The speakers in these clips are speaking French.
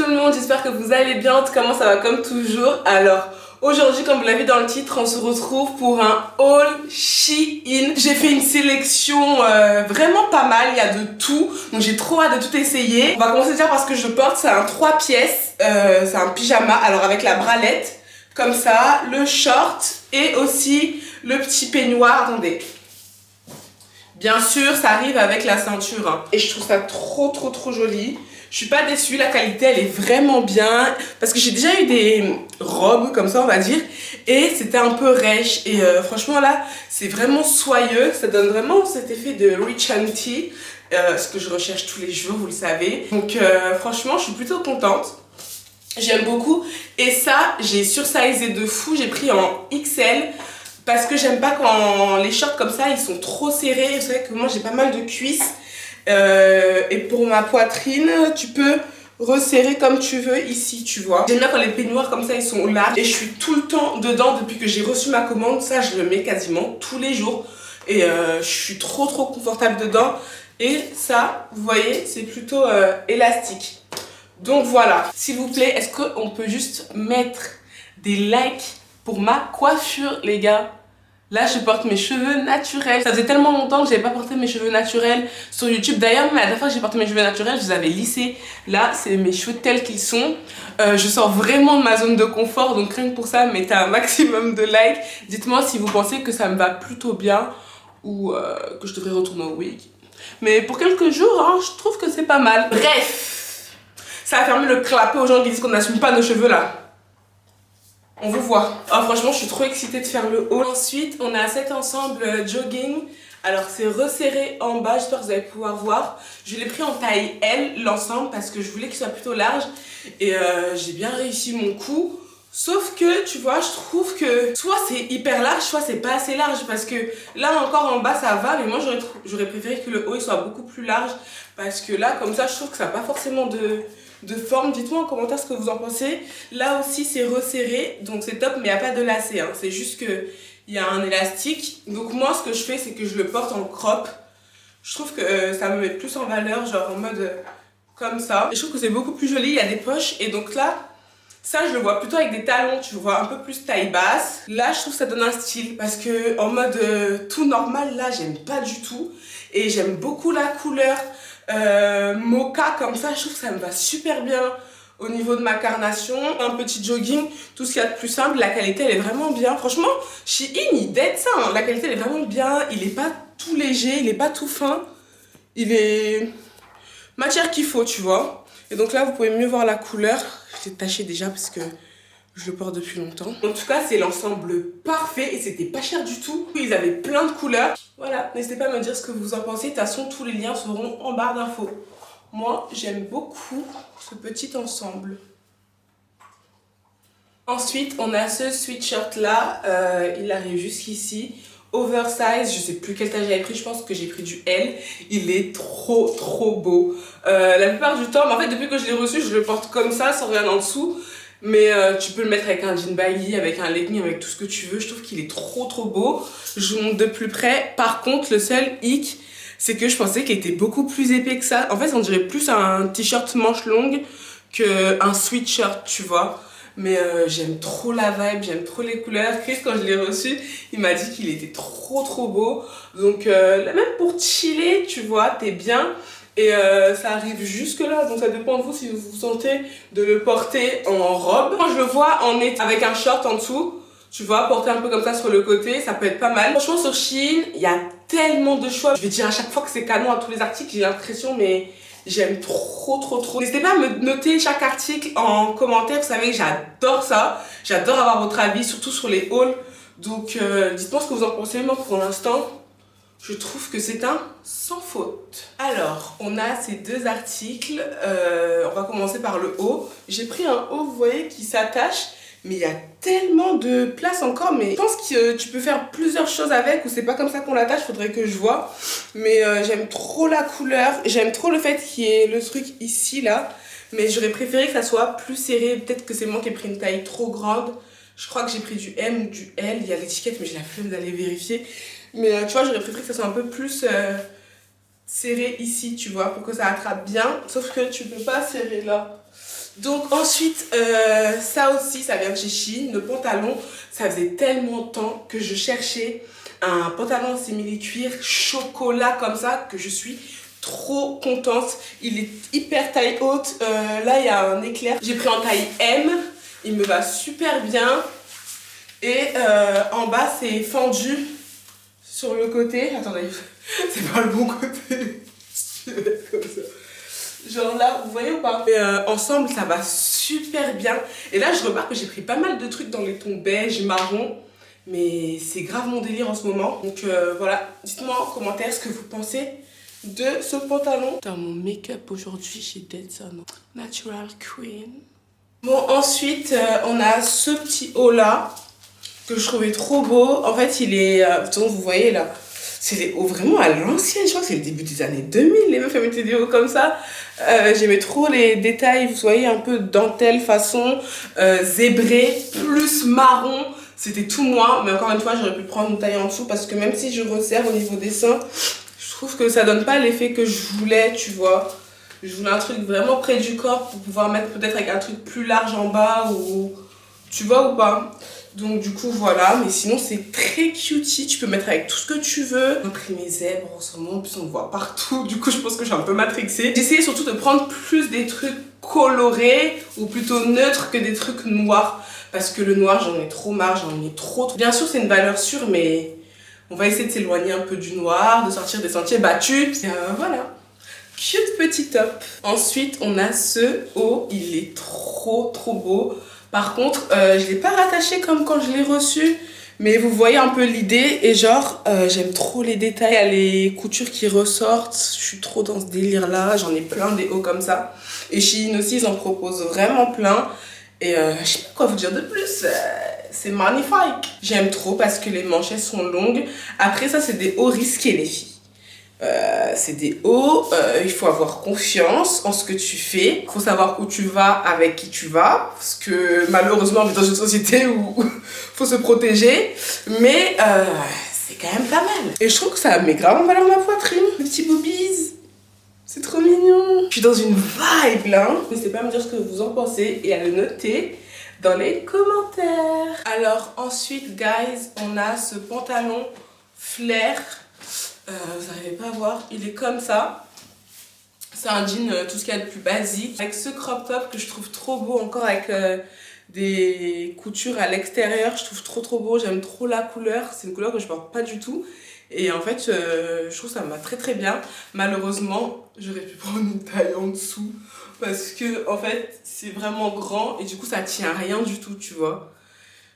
tout le monde, j'espère que vous allez bien. En tout cas, moi ça va comme toujours. Alors, aujourd'hui, comme vous l'avez vu dans le titre, on se retrouve pour un haul Shein. J'ai fait une sélection vraiment pas mal, il y a de tout. Donc j'ai trop hâte de tout essayer. On va commencer déjà par ce que je porte, c'est un 3 pièces. C'est un pyjama, alors avec la bralette, comme ça, le short et aussi le petit peignoir. Attendez. Bien sûr, ça arrive avec la ceinture. Hein. Et je trouve ça trop joli. Je suis pas déçue, la qualité elle est vraiment bien. Parce que j'ai déjà eu des robes comme ça, on va dire. Et c'était un peu rêche. Et franchement là, c'est vraiment soyeux. Ça donne vraiment cet effet de rich and tea. Ce que je recherche tous les jours, vous le savez. Donc franchement, je suis plutôt contente. J'aime beaucoup. Et ça, j'ai sursizé de fou. J'ai pris en XL. Parce que j'aime pas quand les shorts comme ça, ils sont trop serrés. Vous savez que moi, j'ai pas mal de cuisses. Et pour ma poitrine, tu peux resserrer comme tu veux ici, tu vois. J'aime bien quand les peignoirs comme ça, ils sont larges. Et je suis tout le temps dedans depuis que j'ai reçu ma commande. Ça, je le mets quasiment tous les jours. Et je suis trop confortable dedans. Et ça, vous voyez, c'est plutôt élastique. Donc voilà. S'il vous plaît, est-ce qu'on peut juste mettre des likes pour ma coiffure, les gars? Là, je porte mes cheveux naturels. Ça faisait tellement longtemps que j'avais pas porté mes cheveux naturels sur YouTube. D'ailleurs, même la dernière fois que j'ai porté mes cheveux naturels, je les avais lissés. Là, c'est mes cheveux tels qu'ils sont. Je sors vraiment de ma zone de confort. Donc, rien que pour ça, mettez un maximum de likes. Dites-moi si vous pensez que ça me va plutôt bien ou que je devrais retourner au wig. Mais pour quelques jours, hein, je trouve que c'est pas mal. Bref, ça a permis de clapper aux gens qui disent qu'on n'assume pas nos cheveux là. On vous voit. Oh, franchement, je suis trop excitée de faire le haul. Ensuite, on a cet ensemble jogging. Alors, c'est resserré en bas. J'espère que vous allez pouvoir voir. Je l'ai pris en taille L, l'ensemble, parce que je voulais qu'il soit plutôt large. Et j'ai bien réussi mon coup. Sauf que, tu vois, je trouve que soit c'est hyper large, soit c'est pas assez large. Parce que là, encore en bas, ça va. Mais moi, j'aurais préféré que le haut il soit beaucoup plus large. Parce que là, comme ça, je trouve que ça n'a pas forcément de forme. Dites-moi en commentaire ce que vous en pensez. Là aussi c'est resserré, donc c'est top, mais il n'y a pas de lacet, hein. C'est juste que il y a un élastique. Donc moi ce que je fais, c'est que je le porte en crop. Je trouve que ça me met plus en valeur, genre en mode comme ça. Et je trouve que c'est beaucoup plus joli, il y a des poches. Et donc là, ça je le vois plutôt avec des talons, tu vois, un peu plus taille basse. Là je trouve que ça donne un style, parce que en mode tout normal, là j'aime pas du tout. Et j'aime beaucoup la couleur mocha comme ça, je trouve que ça me va super bien au niveau de ma carnation. Un petit jogging, tout ce qu'il y a de plus simple. La qualité elle est vraiment bien, franchement Shein il dead ça, hein. La qualité elle est vraiment bien, il est pas tout léger, il est pas tout fin, il est matière qu'il faut, tu vois. Et donc là vous pouvez mieux voir la couleur. Je l'ai taché déjà parce que je le porte depuis longtemps. En tout cas, c'est l'ensemble parfait et c'était pas cher du tout. Ils avaient plein de couleurs. Voilà, n'hésitez pas à me dire ce que vous en pensez. De toute façon, tous les liens seront en barre d'infos. Moi, j'aime beaucoup ce petit ensemble. Ensuite, on a ce sweatshirt là. Il arrive jusqu'ici. Oversize, je sais plus quelle taille j'avais pris, je pense que j'ai pris du L. Il est trop beau. La plupart du temps, mais en fait, depuis que je l'ai reçu, je le porte comme ça, sans rien en dessous. Mais tu peux le mettre avec un jean baggy, avec un legging, avec tout ce que tu veux. Je trouve qu'il est trop beau. Je vous montre de plus près. Par contre, le seul hic, c'est que je pensais qu'il était beaucoup plus épais que ça. En fait, on dirait plus un t-shirt manche longue qu'un sweatshirt, tu vois. Mais j'aime trop la vibe, j'aime trop les couleurs. Chris, quand je l'ai reçu, il m'a dit qu'il était trop beau. Donc, même pour chiller, tu vois, t'es bien. Et ça arrive jusque là, donc ça dépend de vous si vous vous sentez de le porter en robe. Moi je le vois en été avec un short en dessous, tu vois, porter un peu comme ça sur le côté, ça peut être pas mal. Franchement sur Shein, il y a tellement de choix. Je vais dire à chaque fois que c'est canon à tous les articles, j'ai l'impression, mais j'aime trop. N'hésitez pas à me noter chaque article en commentaire, vous savez que j'adore ça. J'adore avoir votre avis, surtout sur les hauls. Donc dites-moi ce que vous en pensez. Moi pour l'instant, je trouve que c'est un sans faute. Alors, on a ces deux articles. On va commencer par le haut. J'ai pris un haut, vous voyez, qui s'attache. Mais il y a tellement de place encore. Mais je pense que tu peux faire plusieurs choses avec. Ou c'est pas comme ça qu'on l'attache, faudrait que je vois. Mais j'aime trop la couleur. J'aime trop le fait qu'il y ait le truc ici, là. Mais j'aurais préféré que ça soit plus serré. Peut-être que c'est moi qui ai pris une taille trop grande. Je crois que j'ai pris du M ou du L. Il y a l'étiquette, mais j'ai la flemme d'aller vérifier. Mais tu vois, j'aurais préféré que ça soit un peu plus serré ici, tu vois, pour que ça attrape bien. Sauf que tu peux pas serrer là. Donc ensuite, ça aussi, ça vient de chez Shein. Le pantalon, ça faisait tellement de temps que je cherchais un pantalon simili-cuir chocolat comme ça que je suis trop contente. Il est hyper taille haute. Là, il y a un éclair. J'ai pris en taille M. Il me va super bien. Et en bas, c'est fendu sur le côté. Attendez, c'est pas le bon côté. Comme ça. Genre là, vous voyez ou pas? Et ensemble, ça va super bien. Et là, je remarque que j'ai pris pas mal de trucs dans les tons beige, marron. Mais c'est grave mon délire en ce moment. Donc voilà, dites-moi en commentaire ce que vous pensez de ce pantalon. Dans mon make-up aujourd'hui, j'ai Dead Son Natural Queen. Bon, ensuite, on a ce petit haut là que je trouvais trop beau. En fait, il est... donc, vous voyez là, c'est des hauts vraiment à l'ancienne. Je crois que c'est le début des années 2000, les meufs mettaient des hauts comme ça. J'aimais trop les détails, vous voyez, un peu dentelle façon, zébré, plus marron. C'était tout moi, mais encore une fois, j'aurais pu prendre une taille en dessous parce que même si je resserre au niveau des seins, je trouve que ça donne pas l'effet que je voulais, tu vois. Je voulais un truc vraiment près du corps pour pouvoir mettre peut-être avec un truc plus large en bas ou... Tu vois ou pas? Donc du coup voilà, mais sinon c'est très cutie, tu peux mettre avec tout ce que tu veux. J'ai pris mes zèbres en ce moment, en plus on le voit partout, du coup je pense que je suis un peu matrixée. J'ai essayé surtout de prendre plus des trucs colorés ou plutôt neutres que des trucs noirs. Parce que le noir j'en ai trop marre, j'en ai trop. Bien sûr c'est une valeur sûre mais on va essayer de s'éloigner un peu du noir, de sortir des sentiers battus. Et voilà. Cute petit top. Ensuite, on a ce haut. Il est trop beau. Par contre, je ne l'ai pas rattaché comme quand je l'ai reçu. Mais vous voyez un peu l'idée. Et genre, j'aime trop les détails. Il y a les coutures qui ressortent. Je suis trop dans ce délire-là. J'en ai plein des hauts comme ça. Et Shein aussi, ils en proposent vraiment plein. Et je sais pas quoi vous dire de plus. C'est magnifique. J'aime trop parce que les manchettes sont longues. Après, ça, c'est des hauts risqués, les filles. C'est des hauts, il faut avoir confiance en ce que tu fais. Il faut savoir où tu vas, avec qui tu vas. Parce que malheureusement, on est dans une société où il faut se protéger. Mais c'est quand même pas mal. Et je trouve que ça met grave en valeur ma poitrine. Les petits boobies. C'est trop mignon. Je suis dans une vibe là. N'hésitez pas à me dire ce que vous en pensez et à le noter dans les commentaires. Alors ensuite, guys, on a ce pantalon flair. Vous n'arrivez pas à voir, il est comme ça. C'est un jean tout ce qu'il y a de plus basique. Avec ce crop top que je trouve trop beau, encore avec des coutures à l'extérieur. Je trouve trop beau, j'aime trop la couleur. C'est une couleur que je porte pas du tout. Et en fait, je trouve que ça me va très bien. Malheureusement, j'aurais pu prendre une taille en dessous. Parce que en fait, c'est vraiment grand et du coup, ça tient rien du tout, tu vois.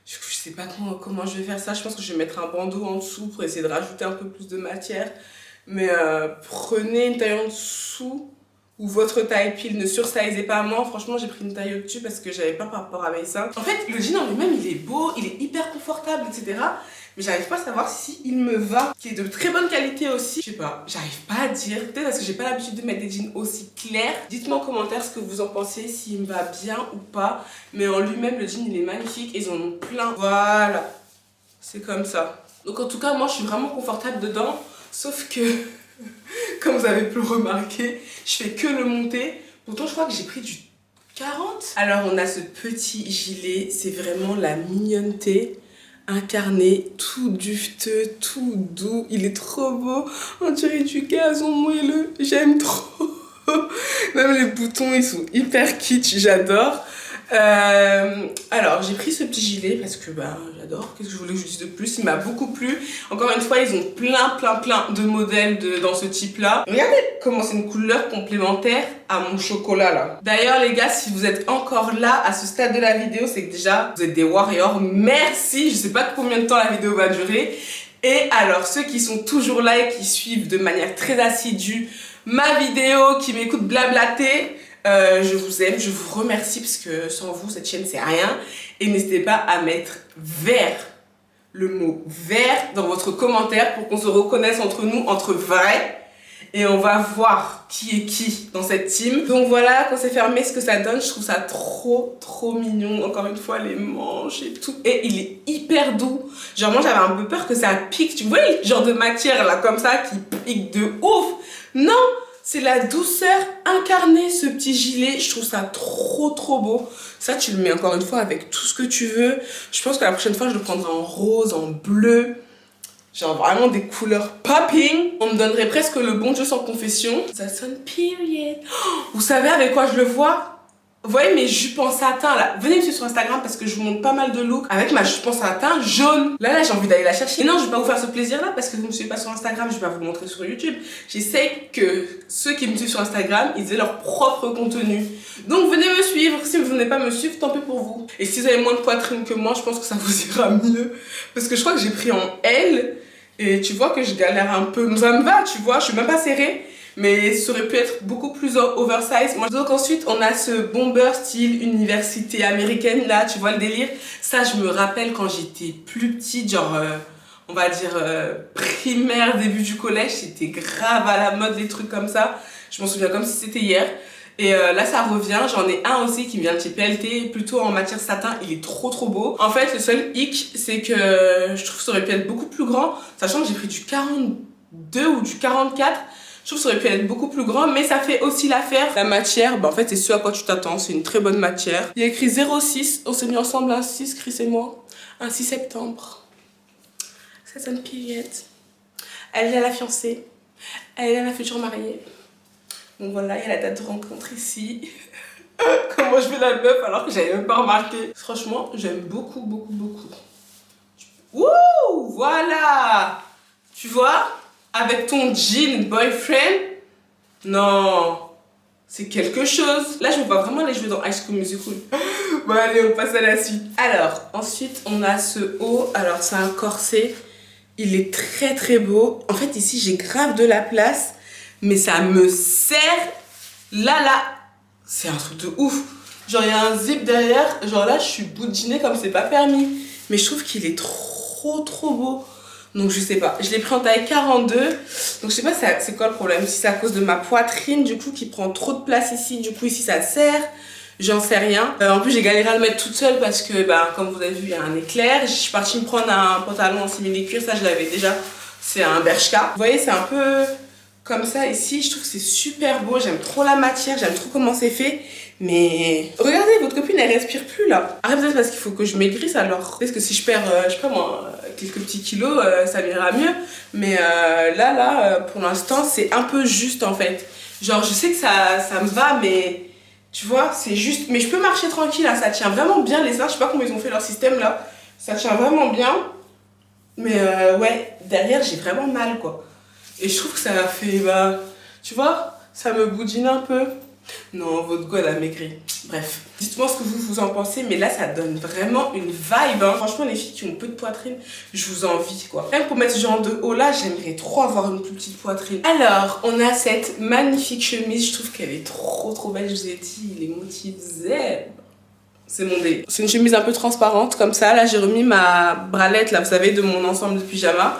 Du coup, je sais pas comment je vais faire ça. Je pense que je vais mettre un bandeau en dessous pour essayer de rajouter un peu plus de matière. Mais prenez une taille en dessous ou votre taille pile. Ne sursizez pas. Moi, franchement, j'ai pris une taille au-dessus parce que j'avais pas par rapport à mes seins. En fait, le jean en lui-même, il est beau, il est hyper confortable, etc. Mais j'arrive pas à savoir si il me va. Qui est de très bonne qualité aussi. Je sais pas, j'arrive pas à dire. Peut-être parce que j'ai pas l'habitude de mettre des jeans aussi clairs. Dites-moi en commentaire ce que vous en pensez, s'il me va bien ou pas. Mais en lui-même, le jean, il est magnifique. Et ils en ont plein. Voilà. C'est comme ça. Donc en tout cas, moi, je suis vraiment confortable dedans. Sauf que, comme vous avez pu le remarquer, je fais que le monter. Pourtant, je crois que j'ai pris du 40. Alors, on a ce petit gilet. C'est vraiment la mignonneté. Incarné, tout dufteux, tout doux, il est trop beau, on dirait du gazon moelleux, j'aime trop. Même les boutons ils sont hyper kitsch, j'adore. Alors j'ai pris ce petit gilet parce que j'adore, qu'est-ce que je voulais que je dise de plus, il m'a beaucoup plu. Encore une fois ils ont plein de modèles dans ce type là. Regardez comment c'est une couleur complémentaire à mon chocolat là. D'ailleurs les gars, si vous êtes encore là à ce stade de la vidéo, c'est que déjà vous êtes des warriors, merci. Je sais pas combien de temps la vidéo va durer. Et alors ceux qui sont toujours là et qui suivent de manière très assidue ma vidéo, qui m'écoutent blablater, je vous aime, je vous remercie parce que sans vous cette chaîne c'est rien. Et n'hésitez pas à mettre vert, le mot vert dans votre commentaire pour qu'on se reconnaisse entre nous, entre vrais. Et on va voir qui est qui dans cette team. Donc voilà, quand c'est fermé, ce que ça donne, je trouve ça trop mignon. Encore une fois, les manches et tout. Et il est hyper doux. Genre moi j'avais un peu peur que ça pique. Tu vois le genre de matière là comme ça qui pique de ouf. Non, C'est la douceur incarnée, ce petit gilet. Je trouve ça trop beau. Ça, tu le mets encore une fois avec tout ce que tu veux. Je pense que la prochaine fois, je le prendrai en rose, en bleu. Genre vraiment des couleurs popping. On me donnerait presque le bon Dieu sans confession. Ça sonne period. Oh, vous savez avec quoi je le vois? Vous voyez mes jupes en satin là? Venez me suivre sur Instagram parce que je vous montre pas mal de looks avec ma jupe en satin jaune. Là j'ai envie d'aller la chercher. Et non, je vais pas vous faire ce plaisir là parce que vous me suivez pas sur Instagram, je vais pas vous le montrer sur YouTube. J'essaie que ceux qui me suivent sur Instagram, ils aient leur propre contenu. Donc venez me suivre. Si vous venez pas me suivre, tant pis pour vous. Et si vous avez moins de poitrine que moi, je pense que ça vous ira mieux. Parce que je crois que j'ai pris en L. Et tu vois que je galère un peu. Ça me va, tu vois, je suis même pas serrée. Mais ça aurait pu être beaucoup plus oversize. Donc ensuite, on a ce bomber style université américaine, là, tu vois le délire. Ça, je me rappelle quand j'étais plus petite, genre, on va dire, primaire, début du collège, c'était grave à la mode, les trucs comme ça. Je m'en souviens comme si c'était hier. Et là, ça revient. J'en ai un aussi qui vient de chez PLT, plutôt en matière satin. Il est trop beau. En fait, le seul hic, c'est que je trouve que ça aurait pu être beaucoup plus grand, sachant que j'ai pris du 42 ou du 44. Je trouve que ça aurait pu être beaucoup plus grand, mais ça fait aussi l'affaire. La matière, bah en fait, c'est ce à quoi tu t'attends. C'est une très bonne matière. Il y a écrit 06. On s'est mis ensemble un 6, Chris et moi. Un 6 septembre. Ça sonne period. Elle est à la fiancée. Elle est à la future mariée. Donc voilà, il y a la date de rencontre ici. Comment je fais la meuf alors que j'avais même pas remarqué. Franchement, j'aime beaucoup. Wouh, voilà. Tu vois? Avec ton jean boyfriend, non, c'est quelque chose. Là, je me vois vraiment les jouer dans High School Musical. Bon, allez, on passe à la suite. Alors, ensuite, on a ce haut. Alors, c'est un corset. Il est très beau. En fait, ici, j'ai grave de la place, mais ça me serre. Là, c'est un truc de ouf. Genre, il y a un zip derrière. Genre là, je suis boudinée comme c'est pas permis. Mais je trouve qu'il est trop beau. Donc je sais pas, je l'ai pris en taille 42. Donc je sais pas c'est quoi le problème. Si c'est à cause de ma poitrine du coup qui prend trop de place ici. Du coup ici ça serre. J'en sais rien. En plus j'ai galéré à le mettre toute seule parce que comme vous avez vu il y a un éclair. Je suis partie me prendre un pantalon en simili-cuir. Ça je l'avais déjà. C'est un Bershka. Vous voyez c'est un peu comme ça ici. Je trouve que c'est super beau. J'aime trop la matière. J'aime trop comment c'est fait. Mais regardez, votre copine elle respire plus là. Après peut-être parce qu'il faut que je maigrisse alors. Peut-être que si je perds, je sais pas moi, quelques petits kilos, ça m'ira mieux. Mais là, pour l'instant, c'est un peu juste en fait. Genre je sais que ça me va, mais tu vois, c'est juste. Mais je peux marcher tranquille là, ça tient vraiment bien les seins. Je sais pas comment ils ont fait leur système là. Ça tient vraiment bien. Mais ouais, derrière j'ai vraiment mal quoi. Et je trouve que ça fait, tu vois, ça me boudine un peu. Non, votre go elle a maigri. Bref, dites-moi ce que vous en pensez, mais là ça donne vraiment une vibe. Hein. Franchement, les filles qui ont peu de poitrine, je vous envie quoi. Même pour mettre ce genre de haut là, j'aimerais trop avoir une plus petite poitrine. Alors, on a cette magnifique chemise. Je trouve qu'elle est trop belle. Je vous ai dit, les motifs zèbres. C'est mon délire. C'est une chemise un peu transparente comme ça. Là, j'ai remis ma bralette là, vous savez, de mon ensemble de pyjama.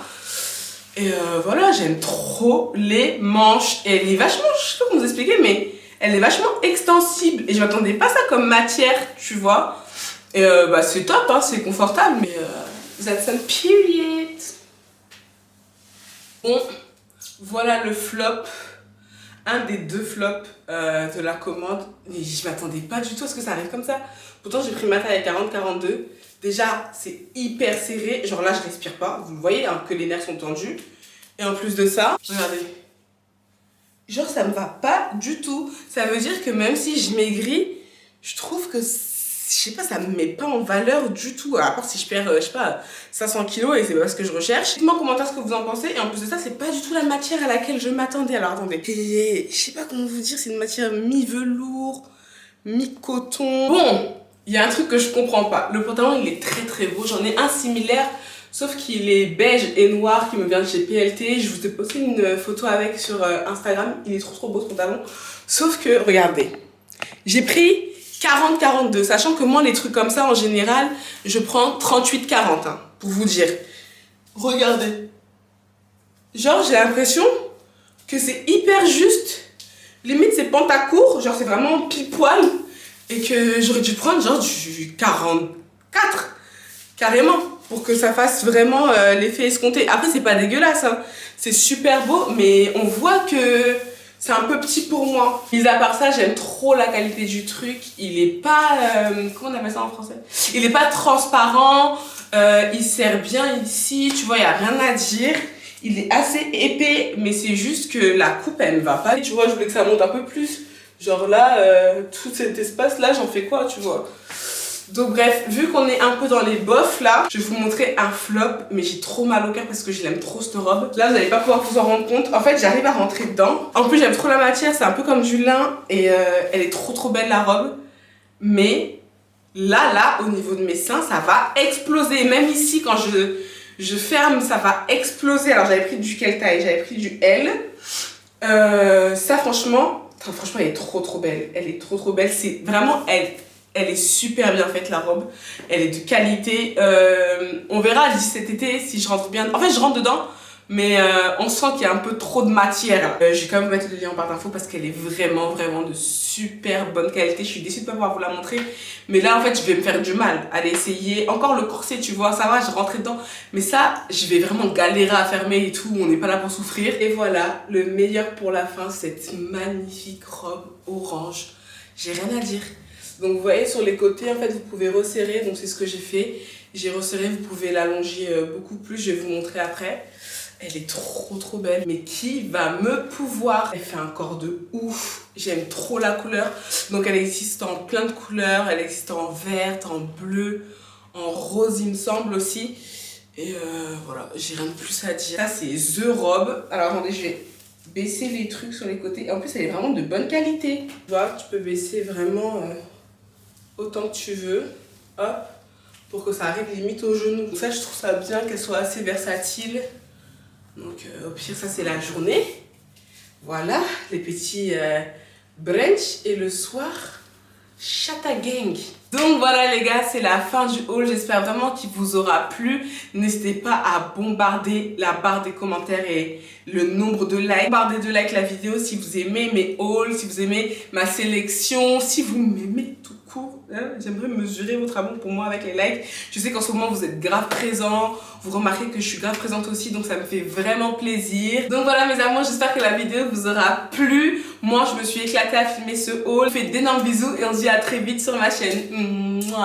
Et voilà, j'aime trop les manches. Et elle est vachement, je sais pas comment vous expliquer, mais elle est vachement extensible. Et je m'attendais pas à ça comme matière, tu vois. Et c'est top, hein, c'est confortable. Mais that's a period. Bon, voilà le flop. Un des deux flops de la commande. Et je m'attendais pas du tout à ce que ça arrive comme ça. Pourtant, j'ai pris ma taille à 40-42. Déjà, c'est hyper serré. Genre là, je respire pas. Vous voyez hein, que les nerfs sont tendus. Et en plus de ça, regardez. Genre, ça me va pas du tout. Ça veut dire que même si je maigris, je trouve que, je sais pas, ça me met pas en valeur du tout. À part si je perds, je sais pas, 500 kilos et c'est pas ce que je recherche. Dites-moi en commentaire ce que vous en pensez. Et en plus de ça, c'est pas du tout la matière à laquelle je m'attendais. Alors attendez. Et, je sais pas comment vous dire, c'est une matière mi-velours, mi-coton. Bon, il y a un truc que je comprends pas. Le pantalon, il est très beau. J'en ai un similaire. Sauf qu'il est beige et noir qui me vient de chez PLT. Je vous ai posté une photo avec sur Instagram. Il est trop beau ce pantalon. Sauf que, regardez, j'ai pris 40-42. Sachant que moi, les trucs comme ça, en général, je prends 38-40, hein, pour vous dire. Regardez. Genre, j'ai l'impression que c'est hyper juste. Limite, c'est pantacourt. Genre, c'est vraiment pile poil. Et que j'aurais dû prendre genre du 44. Carrément. Pour que ça fasse vraiment l'effet escompté. Après, c'est pas dégueulasse, hein. C'est super beau, mais on voit que c'est un peu petit pour moi. Mis à part ça, j'aime trop la qualité du truc. Il est pas... comment on appelle ça en français? Il est pas transparent. Il sert bien ici. Tu vois, il n'y a rien à dire. Il est assez épais, mais c'est juste que la coupe, elle ne va pas. Tu vois, je voulais que ça monte un peu plus. Genre là, tout cet espace-là, j'en fais quoi, tu vois? Donc bref, vu qu'on est un peu dans les bofs là, je vais vous montrer un flop, mais j'ai trop mal au cœur parce que je l'aime trop cette robe. Là, vous n'allez pas pouvoir vous en rendre compte. En fait, j'arrive à rentrer dedans. En plus, j'aime trop la matière, c'est un peu comme du lin et elle est trop belle la robe. Mais là, au niveau de mes seins, ça va exploser. Même ici, quand je ferme, ça va exploser. Alors, j'avais pris du quelle taille? J'avais pris du L. Ça, franchement, elle est trop belle. Elle est trop belle. C'est vraiment elle est super bien faite la robe, elle est de qualité, on verra d'ici cet été si je rentre bien, en fait je rentre dedans mais on sent qu'il y a un peu trop de matière. Je vais quand même vous mettre le lien en barre d'infos parce qu'elle est vraiment de super bonne qualité. Je suis déçue de ne pas pouvoir vous la montrer, mais là en fait je vais me faire du mal à l'essayer. Encore le corset, tu vois, ça va, je rentrais dedans, mais ça je vais vraiment galérer à fermer et tout, on n'est pas là pour souffrir. Et voilà, le meilleur pour la fin, cette magnifique robe orange, j'ai rien à dire. Donc vous voyez sur les côtés en fait vous pouvez resserrer, donc c'est ce que j'ai fait. J'ai resserré, vous pouvez l'allonger beaucoup plus, je vais vous montrer après. Elle est trop belle, mais qui va me pouvoir? Elle fait un corps de ouf, j'aime trop la couleur. Donc elle existe en plein de couleurs, elle existe en verte, en bleu, en rose il me semble aussi. Et voilà, j'ai rien de plus à dire. Ça c'est The Robe. Alors attendez, je vais baisser les trucs sur les côtés. Et en plus elle est vraiment de bonne qualité. Tu vois, tu peux baisser vraiment... autant que tu veux, hop, pour que ça arrive limite au genou. Donc ça, je trouve ça bien qu'elle soit assez versatile. Donc au pire, ça c'est la journée. Voilà, les petits brunch et le soir, chata gang. Donc voilà les gars, c'est la fin du haul. J'espère vraiment qu'il vous aura plu. N'hésitez pas à bombarder la barre des commentaires et le nombre de likes. Bombardez de likes la vidéo si vous aimez mes hauls, si vous aimez ma sélection, si vous m'aimez tout court. Hein, j'aimerais mesurer votre amour pour moi avec les likes. Je sais qu'en ce moment vous êtes grave présents. Vous remarquez que je suis grave présente aussi, donc ça me fait vraiment plaisir. Donc voilà mes amours, j'espère que la vidéo vous aura plu. Moi je me suis éclatée à filmer ce haul. Je vous fais d'énormes bisous et on se dit à très vite sur ma chaîne. Mouah.